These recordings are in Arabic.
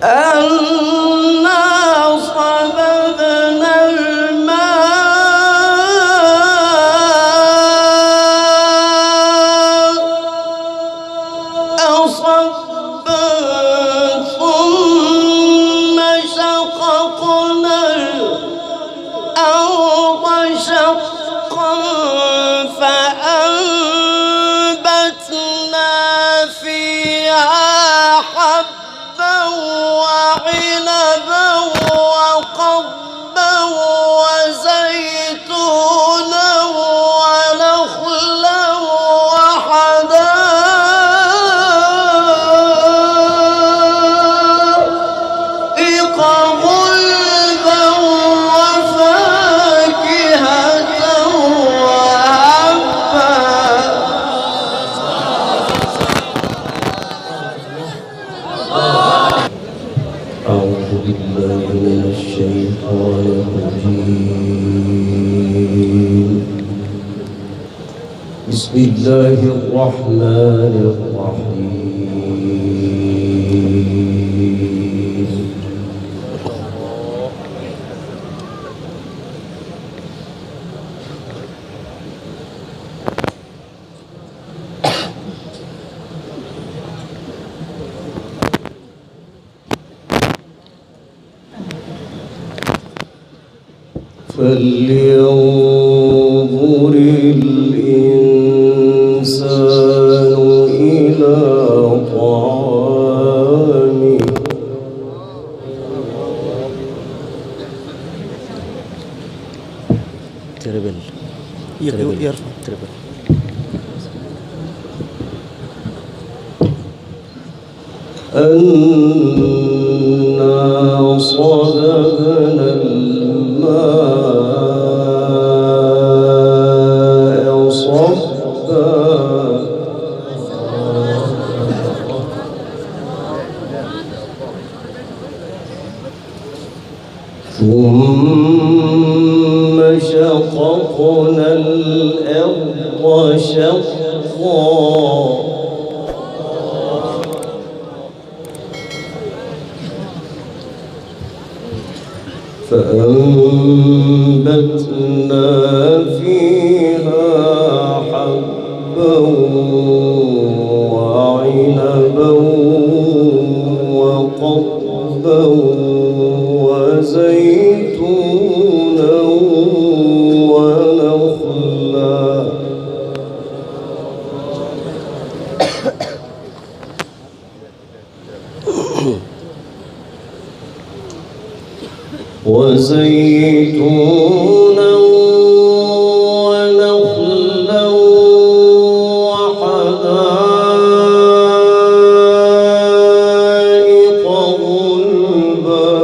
أنا صببنا الماء صبا ثم شققنا الأرض شقا فأنبتنا فيها حبا وعنبا وقضبا وزيتونا ونخلا وحدائق غلبا وفاكهة وهبا. أعوذ بالله من الشيطان الرجيم. بسم الله الرحمن الرحيم. فلينظر الإنسان إلى طعامه. تربل يرفع تربل. أنا صببنا الماء صبا ثم شققنا الأرض شقا فأنبتنا فيها حبا وعنبا وقضبا وزيتونا ونخلا وزيتونا ونخلا وحدائق غلبا.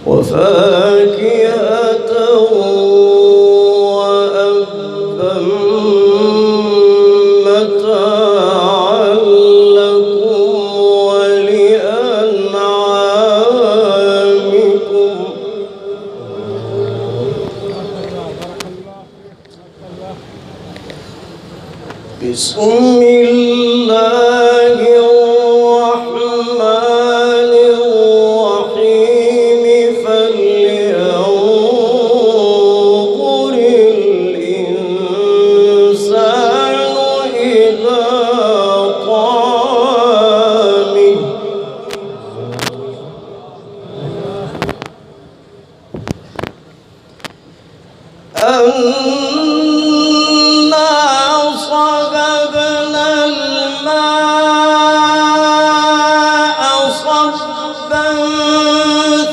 وفاكهة وأبا متاعا لكم ولأنعامكم. بسم الله الرحمن الرحيم. فلينظر الإنسان إلى طعامه. أنا صببنا الماء صبا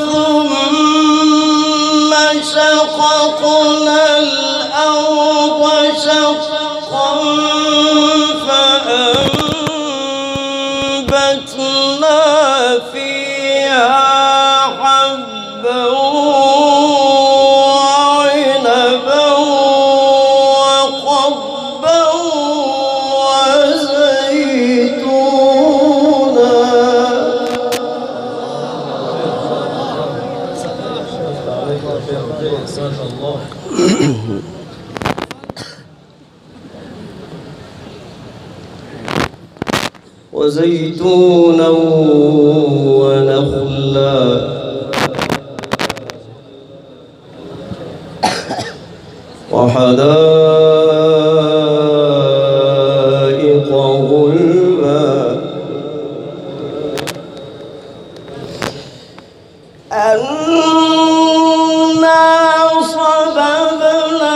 ثم شققنا الأرض شقا فأنبتنا فيها حبا وعنبا وقضبا وزيتونا وزيتونا ونخلا وحدائق غلبا أنا صببنا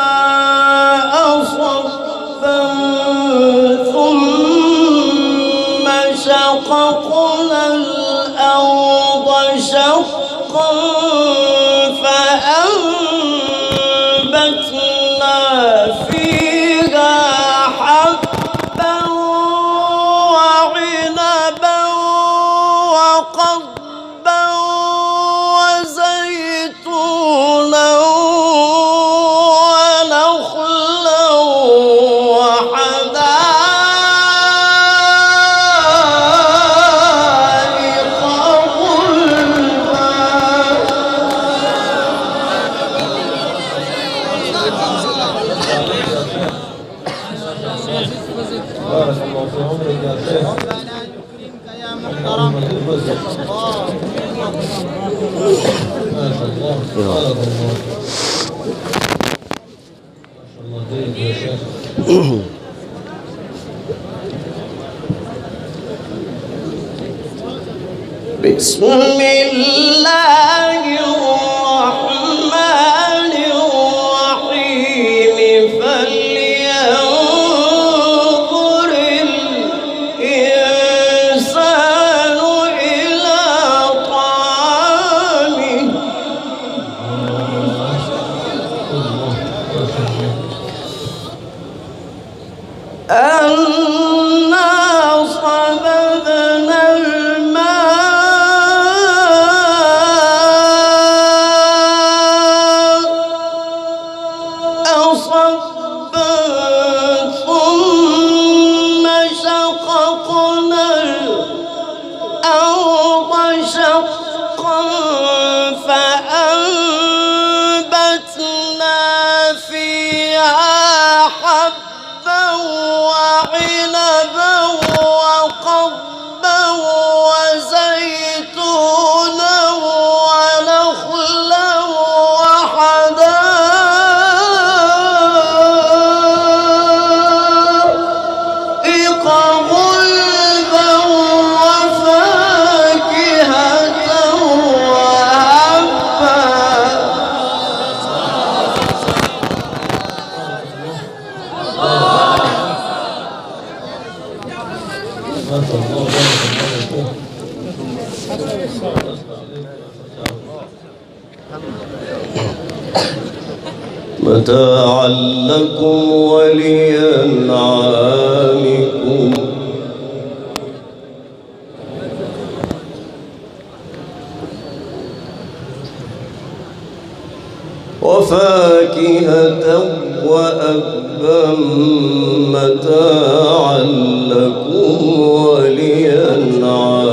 الماء صبا ثم شققنا الأرض شقا فأنبتنا فيها حبا وعنبا وقضبا وزيتونا ونخلا وحدائق غلبا بارك الله في عمرك يا شيخ. يا محترم. ما شاء الله بارك الله. ما شاء الله جيد يا شيخ. بسم الله الرحمن الرحيم فلينظر الإنسان إلى طعامه أنا صببنا الماء صبا ثم شققنا الأرض شقا فأنبتنا فيها حبا وعنبا وقضبا وزيتونا ونخلا وحدائق غلبا وفاكهة وأبا ما شاء الله بارك الله فيك. متاعا لكم ولأنعامكم وفاكهة وأبا متاعا لكم ولأنعامكم